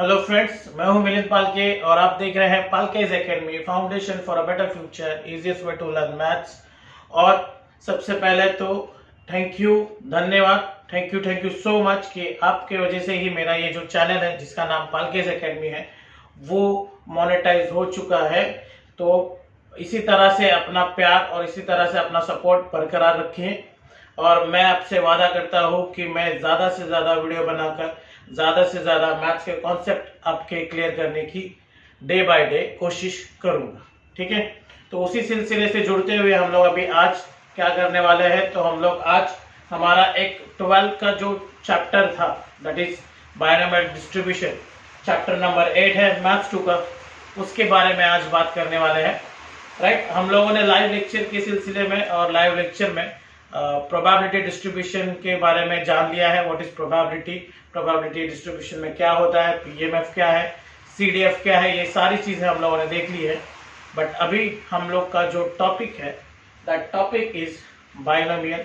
Hello friends, मैं हूं मिलिंद पालके और आप देख रहे हैं पालकेज academy, foundation for a better future, easiest way to learn maths. और सबसे पहले तो थैंक यू, धन्यवाद, थैंक यू सो मच कि आपके वजह से ही मेरा ये जो चैनल है जिसका नाम पालकेज एकेडमी है वो मोनेटाइज हो चुका है। तो इसी तरह से अपना प्यार और इसी तरह से अपना सपोर्ट बरकरार रखें और मैं आपसे वादा करता हूं कि मैं ज़्यादा से ज़्यादा वीडियो बनाकर ज़्यादा से ज़्यादा मैथ्स के कॉन्सेप्ट आपके क्लियर करने की डे बाय डे कोशिश करूंगा। ठीक है, तो उसी सिलसिले से जुड़ते हुए हम लोग अभी आज क्या करने वाले हैं, तो हम लोग आज हमारा एक 12 का जो चैप्टर था that is binomial distribution, chapter number 8 है मैथ्स 2 का, उसके बारे में आज बात करने वाले हैं। राइट, हम लोगों ने लाइव लेक्चर के सिलसिले में और लाइव लेक्चर में प्रोबेबिलिटी डिस्ट्रीब्यूशन के बारे में जान लिया है। व्हाट इज प्रोबेबिलिटी डिस्ट्रीब्यूशन में क्या होता है, पीएमएफ क्या है, सीडीएफ क्या है, ये सारी चीजें हम लोगों ने देख ली है। बट अभी हम लोग का जो टॉपिक है that topic is binomial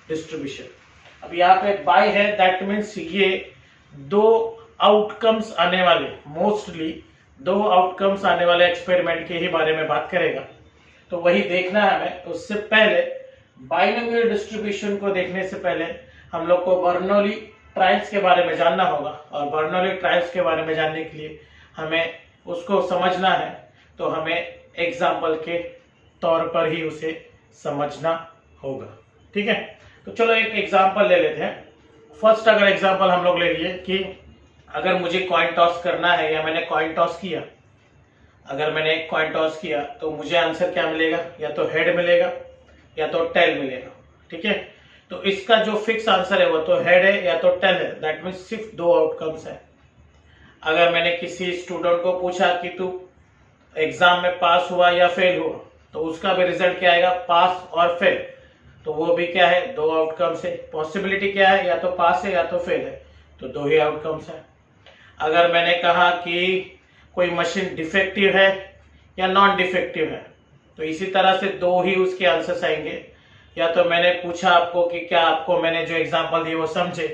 distribution. अब यहाँ पे बाय है, दैट मीन्स ये दो आउटकम्स आने वाले, मोस्टली दो आउटकम्स आने वाले एक्सपेरिमेंट के ही बारे में बात करेगा। तो वही देखना है हमें। उससे पहले बाइनोमियल डिस्ट्रीब्यूशन को देखने से पहले हम लोग को बर्नौली ट्रायल्स के बारे में जानना होगा, और बर्नौली ट्रायल्स के बारे में जानने के लिए हमें उसको समझना है तो हमें एग्जाम्पल के तौर पर ही उसे समझना होगा। ठीक है, तो चलो एक एग्जाम्पल ले लेते हैं। फर्स्ट अगर एग्जाम्पल हम लोग ले लिए कि अगर मुझे कॉइन टॉस करना है या मैंने कॉइन टॉस किया, अगर मैंने एक कॉइन टॉस किया तो मुझे आंसर क्या मिलेगा, या तो हेड मिलेगा या तो टेल मिलेगा। ठीक है, तो इसका जो फिक्स आंसर है वो तो हेड है या तो टेल है। दैट मीन्स सिर्फ दो आउटकम्स है। अगर मैंने किसी स्टूडेंट को पूछा कि तू एग्जाम में पास हुआ या फेल हुआ, तो उसका भी रिजल्ट क्या आएगा, पास और फेल। तो वो भी क्या है, दो आउटकम्स है। पॉसिबिलिटी क्या है, या तो पास है या तो फेल है, तो दो ही आउटकम्स है। अगर मैंने कहा कि कोई मशीन डिफेक्टिव है या नॉन डिफेक्टिव है, तो इसी तरह से दो ही उसके आंसर्स आएंगे। या तो मैंने पूछा आपको कि क्या आपको मैंने जो एग्जांपल दिए वो समझे,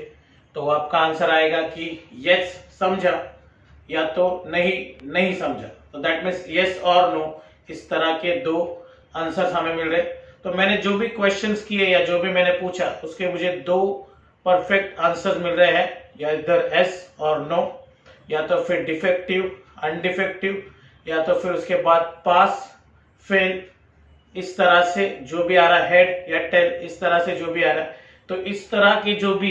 तो आपका आंसर आएगा कि यस समझा, या तो नहीं समझा। तो दैट मीन्स यस और नो, इस तरह के दो आंसर्स हमें मिल रहे। तो मैंने जो भी क्वेश्चंस किए या जो भी मैंने पूछा उसके मुझे दो परफेक्ट आंसर्स मिल रहे हैं, या इधर यस और नो, या तो फिर डिफेक्टिव अनडिफेक्टिव, या तो फिर उसके बाद पास फेल, इस तरह से जो भी आ रहा है, हेड या टेल, इस तरह से जो भी आ रहा है। तो इस तरह की जो भी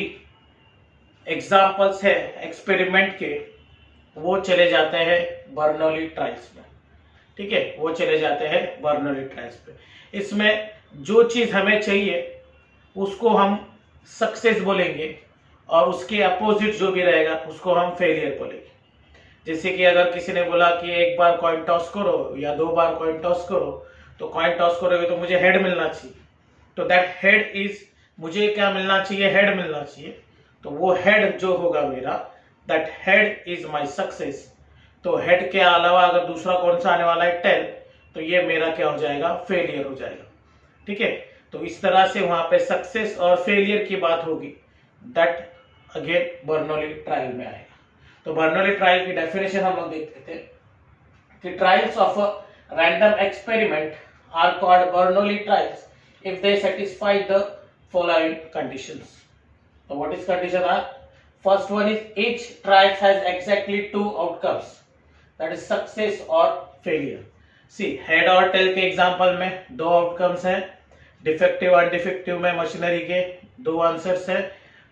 एग्जाम्पल्स है एक्सपेरिमेंट के, वो चले जाते हैं बर्नौली ट्रायल्स में। ठीक है, वो चले जाते हैं बर्नौली ट्रायल्स पे। इसमें जो चीज हमें चाहिए उसको हम सक्सेस बोलेंगे और उसके अपोजिट जो भी रहेगा उसको हम फेलियर बोलेंगे। जैसे कि अगर किसी ने बोला कि एक बार कॉइन टॉस करो या दो बार कॉइन टॉस करो, तो कॉइन टॉस करोगे तो मुझे हेड मिलना चाहिए, तो दैट हेड इज, मुझे क्या मिलना चाहिए, हेड मिलना चाहिए। तो वो हेड जो होगा मेरा, that head is my success. तो हेड के अलावा अगर दूसरा कौन सा आने वाला है, टेल, तो ये मेरा क्या हो जाएगा, फेलियर हो जाएगा। ठीक है, तो इस तरह से वहां पे सक्सेस और फेलियर की बात होगी। दैट अगेन बर्नौली ट्रायल में आएगा। तो बर्नौली ट्रायल की डेफिनेशन हम लोग देखते थे कि trials of a random experiment are called Bernoulli trials if they satisfy the following conditions. So what is condition are? First one is each trial has exactly two outcomes, that is success or failure. See, head और tail के example में दो outcomes हैं, defective और defective में machinery के दो answers है,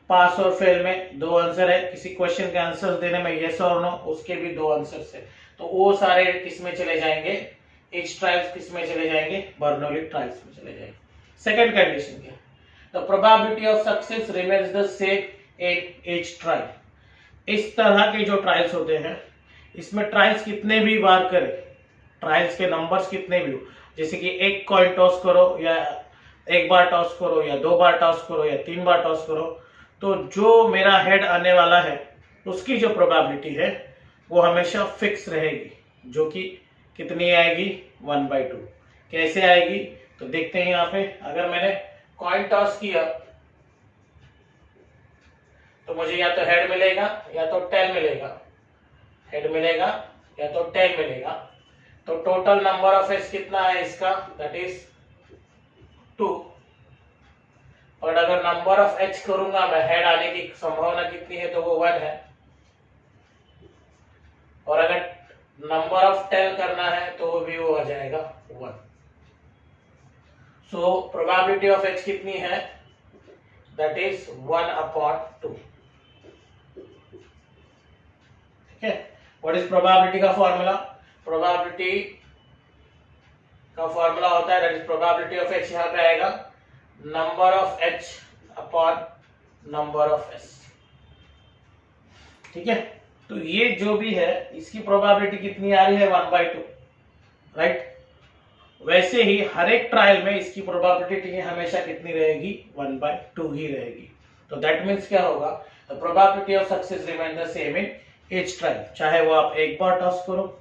पास और फेल में दो आंसर है, किसी क्वेश्चन के आंसर्स देने में यस और नो उसके भी दो आंसर्स है। तो वो सारे किस में चले जाएंगे, एच ट्रायल्स किस में चले जाएंगे, बर्नौली ट्रायल्स में चले जाएंगे। सेकंड कंडीशन क्या, the probability of success remains the same in H trial. इस तरह के जो ट्रायल्स होते हैं इसमें ट्रायल्स कितने भी बार करें, ट्रायल्स के नंबर्स कितने भी हो, जैसे कि एक कॉइन टॉस करो या एक बार टॉस करो या दो बार टॉस करो या तीन बार टॉस करो, तो जो मेरा हेड आने वाला है उसकी जो प्रोबेबिलिटी है वो हमेशा फिक्स रहेगी, जो कि कितनी आएगी, 1/2। कैसे आएगी, तो देखते हैं यहाँ पे। अगर मैंने कॉइन टॉस किया तो मुझे या तो हेड मिलेगा या तो टेल मिलेगा। हेड मिलेगा या तो टेल मिलेगा। तो टोटल नंबर ऑफ एज कितना है इसका, दैट इज 2। और अगर नंबर ऑफ एच करूंगा मैं, हेड आने की संभावना कितनी है, तो वो 1 है। और अगर नंबर ऑफ टेल करना है तो वो भी वो आ जाएगा 1। सो प्रोबेबिलिटी ऑफ एच कितनी है, दैट इज 1/2। ठीक है। व्हाट इज प्रोबेबिलिटी का फॉर्मूला, प्रोबेबिलिटी का फॉर्मूला होता है that is probability of H, यहां पे आएगा number of H upon number of S. ठीक है। तो ये जो भी है इसकी प्रोबेबिलिटी कितनी आ रही है, 1/2, राइट। वैसे ही हर एक ट्रायल में इसकी प्रोबेबिलिटी हमेशा कितनी रहेगी, 1/2 ही रहेगी। तो दैट मीन्स क्या होगा, the probability of success remain the same in each trial, चाहे वो आप एक बार टॉस करो,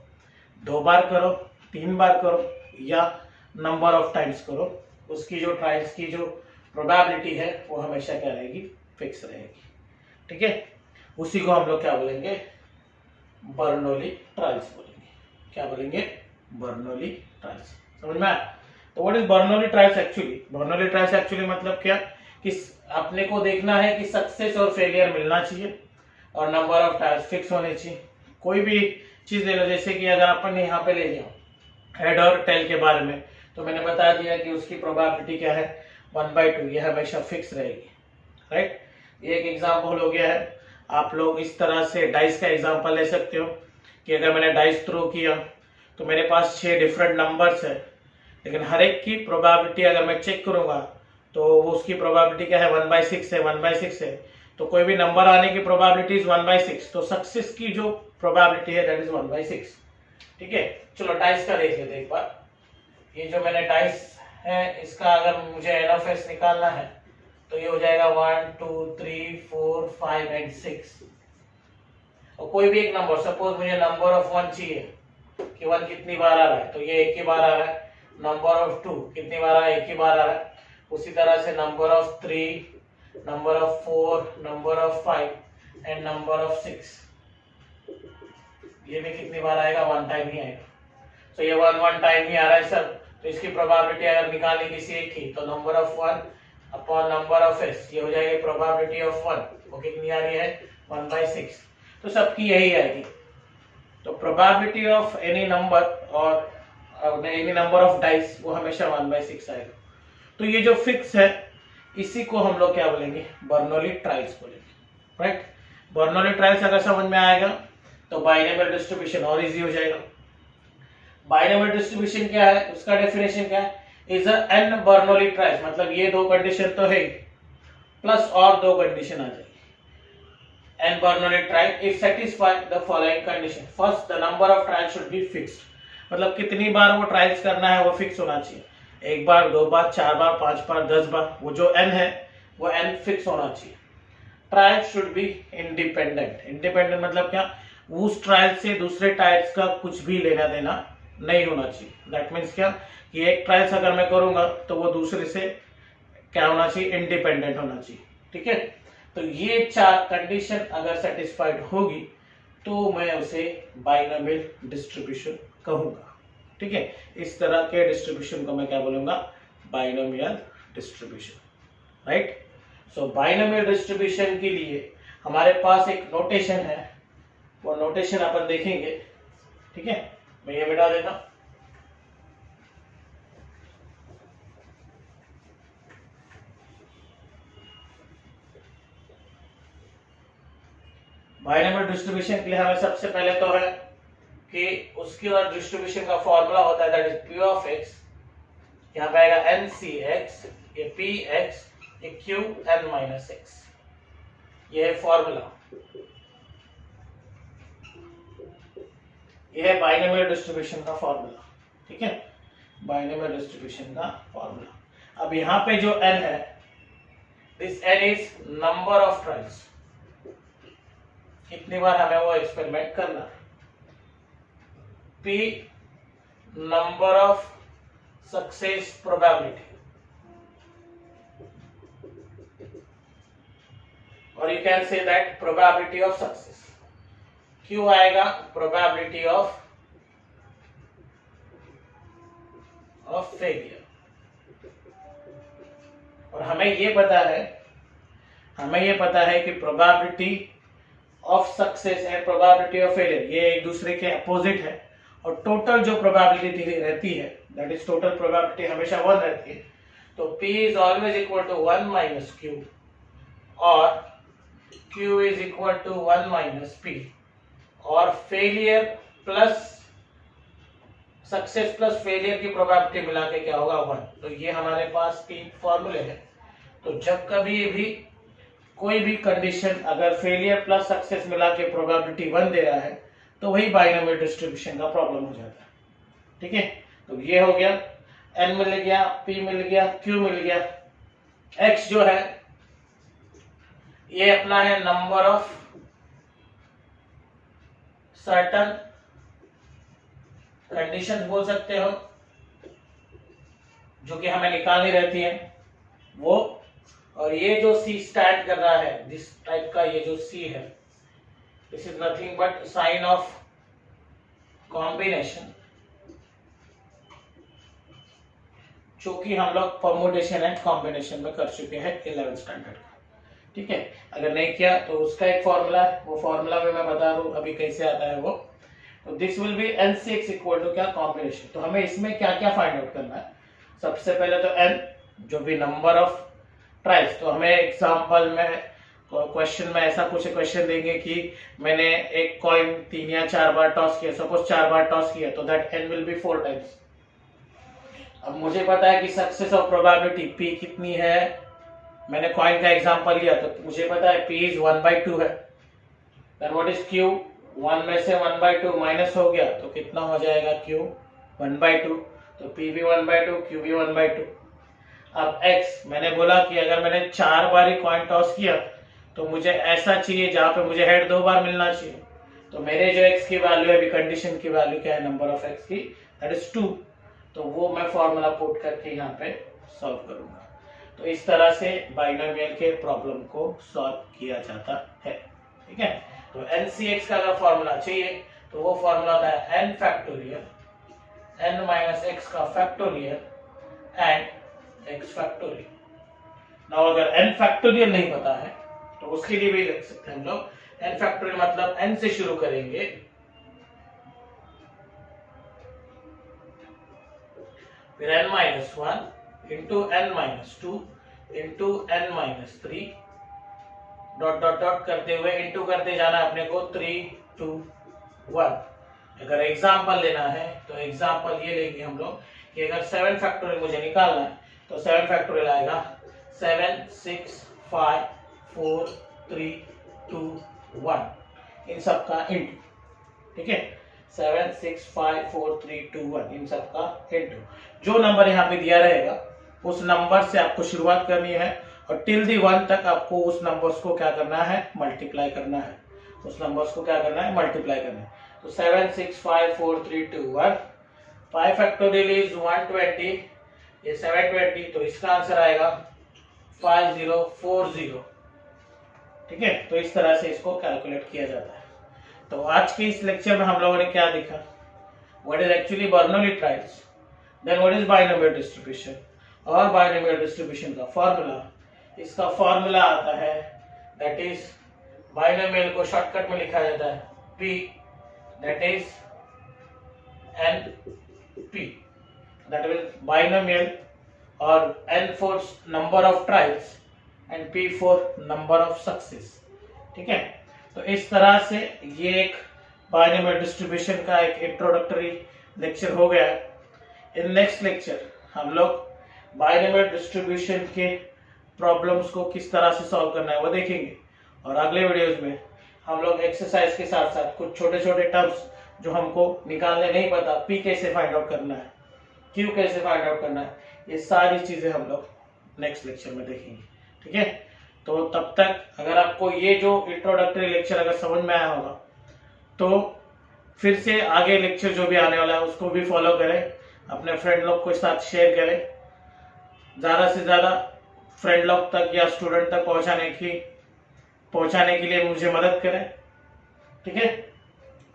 2 बार करो, 3 बार करो या नंबर ऑफ टाइम्स करो, उसकी जो ट्रायल्स की जो प्रोबेबिलिटी है वो हमेशा क्या रहेगी, फिक्स रहेगी। ठीक है। उसी को हम लोग क्या बोलेंगे, बर्नौली ट्रायल्स बोलेंगे। क्या बोलेंगे, बर्नौली ट्रायल्स। समझ में आया। तो what is Bernoulli trials actually, Bernoulli trials actually मतलब क्या, कि अपने को देखना है कि सक्सेस और फेलियर मिलना चाहिए और नंबर ऑफ ट्रायल्स फिक्स होने चाहिए। कोई भी चीज ले लो, जैसे कि अगर अपन यहाँ पे ले जाओ हेड और टेल के बारे में, तो मैंने बता दिया कि उसकी प्रोबेबिलिटी क्या है, 1/2, ये हमेशा फिक्स रहेगी, राइट। ये एक एग्जांपल हो गया है। आप लोग इस तरह से डाइस का एग्जांपल ले सकते हो कि अगर मैंने डाइस थ्रो किया तो मेरे पास 6 डिफरेंट नंबर्स है, लेकिन हर एक की प्रोबेबिलिटी अगर मैं चेक करूंगा तो वो उसकी प्रोबेबिलिटी क्या है, 1/6 है, 1/6 है। तो कोई भी नंबर आने की प्रोबेबिलिटी इज 1/6, तो सक्सेस की जो प्रोबेबिलिटी है दैट इज 1/6। ठीक है। चलो डाइस का देख लेते एक बार। ये जो मैंने डाइस है इसका अगर मुझे एन ऑफ एस निकालना है तो ये हो जाएगा 1 2 3 4 5 एंड 6। और कोई भी एक नंबर, सपोज मुझे नंबर ऑफ 1 चाहिए कि 1 कितनी बार आ रहा है, तो ये एक ही बार आ रहा है। नंबर ऑफ 2 कितनी बार आ रहा है, एक ही बार आ रहा है। उसी तरह से number of 3, number of 4, number of 5 and number of 6, ये भी कितनी बार आएगा, 1 टाइम ही आएगा। तो ये 1 टाइम ही आ रहा है सर। तो इसकी प्रोबेबिलिटी अगर निकालनी किसी एक की, तो number of 1 upon number of S, ये हो जाएगी प्रोबेबिलिटी ऑफ 1, वो कितनी आ रही है, 1/6। तो सबकी यही आएगी। तो प्रोबेबिलिटी ऑफ एनी नंबर और एनी नंबर ऑफ डाइस वो हमेशा 1/6 आएगा। तो ये जो फिक्स है इसी को हम लोग क्या बोलेंगे, बर्नौली ट्रायल्स बोलेंगे, राइट। बर्नौली ट्रायल्स अगर समझ में आएगा तो बाइनोमियल डिस्ट्रीब्यूशन और इजी हो जाएगा। बाइनोमियल डिस्ट्रीब्यूशन क्या है, उसका डेफिनेशन क्या है, is a an Bernoulli trials, मतलब ये 2 कंडीशन तो है प्लस और 2 कंडीशन आ जाएगी। An Bernoulli trial if satisfy the following condition, first the number of trial should be fixed, मतलब कितनी बार वो ट्रायल्स करना है वो फिक्स होना चाहिए, 1 बार 2 बार 4 बार 5 बार 10 बार, वो जो एन है वो एन फिक्स होना चाहिए। Trial should be independent, independent मतलब क्या, उस ट्रायल से दूसरे ट्रायल्स का कुछ भी लेना देना नहीं होना चाहिए। दैट मीन्स क्या, कि एक ट्रायल्स अगर मैं करूंगा तो वो दूसरे से क्या होना चाहिए, इंडिपेंडेंट होना चाहिए। ठीक है। तो ये 4 कंडीशन अगर सेटिस्फाइड होगी तो मैं उसे बाइनोमियल डिस्ट्रीब्यूशन कहूंगा। ठीक है। इस तरह के डिस्ट्रीब्यूशन को मैं क्या बोलूंगा, बाइनोमियल डिस्ट्रीब्यूशन, राइट। सो बाइनोमियल डिस्ट्रीब्यूशन के लिए हमारे पास एक नोटेशन है, वो नोटेशन अपन देखेंगे। ठीक है। मैं ये मिटा देता हूं। बाइनोमियल डिस्ट्रीब्यूशन के लिए हमें सबसे पहले तो है कि उसकी डिस्ट्रीब्यूशन का फॉर्मूला होता है that is P of x, यहाँ पे आएगा एन सी एक्स, ये पी एक्स, ये क्यू एन माइनस एक्स, ये है फॉर्मूला। ये है बाइनोमियल डिस्ट्रीब्यूशन का फॉर्मूला। ठीक है। बाइनोमियल डिस्ट्रीब्यूशन का फॉर्मूला। अब यहाँ पे जो एन है, this n is number of trials, कितनी बार हमें वो एक्सपेरिमेंट करना है। P number of success probability, or you can say that probability of success, Q आएगा प्रोबेबिलिटी ऑफ फेलियर। और हमें ये पता है कि probability of success and probability of failure ये एक दूसरे के अपोजिट है, और टोटल जो प्रोबेबिलिटी रहती है दैट इज टोटल प्रोबेबिलिटी हमेशा 1 रहती है। तो P is always equal to 1 minus Q और Q is equal to 1 minus P, और failure plus success plus failure की प्रोबेबिलिटी मिला के क्या होगा 1। तो ये हमारे पास 3 फॉर्मूले हैं। तो जब कभी भी कोई भी कंडीशन अगर फेलियर प्लस सक्सेस मिला के प्रोबेबिलिटी 1 दे रहा है तो वही बाइनोमियल डिस्ट्रीब्यूशन का प्रॉब्लम हो जाता है। ठीक है, तो ये हो गया, n मिल गया, p मिल गया, q मिल गया। x जो है ये अपना है नंबर ऑफ सर्टन कंडीशंस बोल सकते हो जो कि हमें निकालनी रहती है वो, और ये जो c स्टैंड कर रहा है जिस टाइप का ये जो c है this is nothing but sign of combination, जो कि हम लोग परमुटेशन एंड कॉम्बिनेशन में कर चुके हैं 11th स्टैंडर्ड का। ठीक है, अगर नहीं किया तो उसका एक फॉर्मूला है, वो फॉर्मूला में मैं बता दूं अभी कैसे आता है वो। तो this will be NC(x) equal to क्या कॉम्बिनेशन। तो हमें इसमें क्या क्या फाइंड आउट करना है। सबसे पहले तो n जो भी नंबर ऑफ ट्रायल्स, तो हमें एग्जांपल में क्वेश्चन में ऐसा कुछ क्वेश्चन देंगे कि मैंने एक कॉइन 3 या 4 बार टॉस किया, सपोज 4 बार टॉस किया, तो that n will be 4 times. अब मुझे पता है कि सक्सेस ऑफ प्रोबेबिलिटी p कितनी है, मैंने कॉइन का एग्जांपल लिया तो मुझे पता है p इज 1/2 है। देन व्हाट इज q, 1 में से 1/2 माइनस हो गया तो कितना हो जाएगा q 1/2, तो p भी 1/2, q भी 1/2। अब x मैंने बोला कि अगर मैंने 4 बार ही कॉइन टॉस किया तो मुझे ऐसा चाहिए जहां पे मुझे हेड 2 बार मिलना चाहिए। तो मेरे जो x की वैल्यू है, अभी कंडीशन की वैल्यू क्या है नंबर ऑफ x की, दैट इज 2। तो वो मैं फॉर्मूला पुट करके यहाँ पे सॉल्व करूंगा। तो इस तरह से बाइनोमियल के प्रॉब्लम को सॉल्व किया जाता है। ठीक है, तो NC(x) का अगर फॉर्मूला चाहिए तो वो फॉर्मूला होता है n factorial n minus x का factorial and x factorial. Now अगर n फैक्टोरियल नहीं पता है तो उसके लिए भी लिख सकते हैं हम लोग n फैक्टोरियल मतलब n से शुरू करेंगे, फिर n minus 1 into n minus 2 into n minus 3 dot dot dot करते हुए इंटू करते जाना अपने को 3 2 1। अगर एग्जाम्पल लेना है तो एग्जाम्पल ये लेंगे हम लोग कि अगर 7 फैक्टोरियल मुझे निकालना है तो 7 फैक्टोरियल आएगा 7 6 5 4 3 2 1 इन सब का इंटू। ठीक है, 7 6 5 4 3 2 1 इन सब का इंटू। जो नंबर यहाँ पे दिया रहेगा उस नंबर से आपको शुरुआत करनी है और टिल दी 1 तक आपको उस नंबर्स को क्या करना है, मल्टीप्लाई करना है। उस नंबर्स को क्या करना है, मल्टीप्लाई करना है। तो 7 6 5 4 3 2 1, 5 फैक्टोरियल इज 120, ये 720, तो इसका आंसर आएगा 5040। ठीक है, तो इस तरह से इसको कैलकुलेट किया जाता है। तो आज के इस लेक्चर में हम लोगों ने क्या देखा, what is actually Bernoulli trials, then what is binomial distribution, और बाइनोमियल डिस्ट्रीब्यूशन का फॉर्मूला। इसका फॉर्मूला आता है दैट इज, बाइनोमियल को शॉर्टकट में लिखा जाता है P, that is NP, that means binomial, और N for number of trials and P for number of success. ठीक है, तो इस तरह से ये एक बाइनोमियल डिस्ट्रीब्यूशन का एक इंट्रोडक्टरी लेक्चर हो गया है। इन नेक्स्ट लेक्चर हम लोग बाइनोमियल डिस्ट्रीब्यूशन के प्रॉब्लम्स को किस तरह से सॉल्व करना है वो देखेंगे, और अगले वीडियोज में हम लोग एक्सरसाइज के साथ साथ कुछ छोटे छोटे टर्म्स जो हमको निकालने नहीं पता, P कैसे फाइंड आउट करना है, Q कैसे फाइंड आउट करना है, ये सारी चीजें हम लोग नेक्स्ट लेक्चर में देखेंगे। ठीक है, तो तब तक अगर आपको ये जो इंट्रोडक्टरी लेक्चर अगर समझ में आया होगा तो फिर से आगे लेक्चर जो भी आने वाला है उसको भी फॉलो करें, अपने फ्रेंड लोग के साथ शेयर करें, ज़्यादा से ज़्यादा फ्रेंड लोग तक या स्टूडेंट तक पहुंचाने के लिए मुझे मदद करें। ठीक है,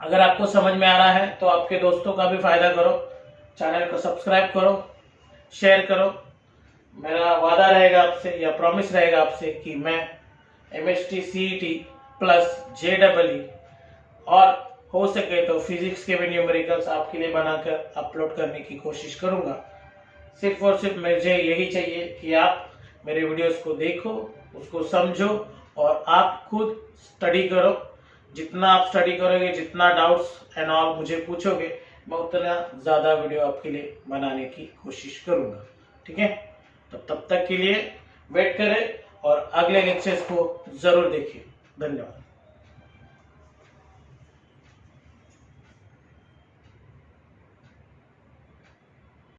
अगर आपको समझ में आ रहा है तो आपके दोस्तों का भी फायदा करो, चैनल को सब्सक्राइब करो, शेयर करो। मेरा वादा रहेगा आपसे या प्रॉमिस रहेगा आपसे कि मैं MST CET प्लस JEE और हो सके तो फिजिक्स के भी न्यूमेरिकल्स आपके लिए बनाकर अपलोड करने की कोशिश करूंगा। सिर्फ और सिर्फ मुझे यही चाहिए कि आप मेरे वीडियोस को देखो, उसको समझो और आप खुद स्टडी करो। जितना आप स्टडी करोगे, जितना डाउट्स एंड ऑल मुझे पूछोगे, मैं उतना ज़्यादा वीडियो आपके लिए बनाने की कोशिश करूंगा। ठीक है, तो तब तक के लिए वेट करें और अगले लेक्चर्स को ज़रूर देखिए। धन्यवाद।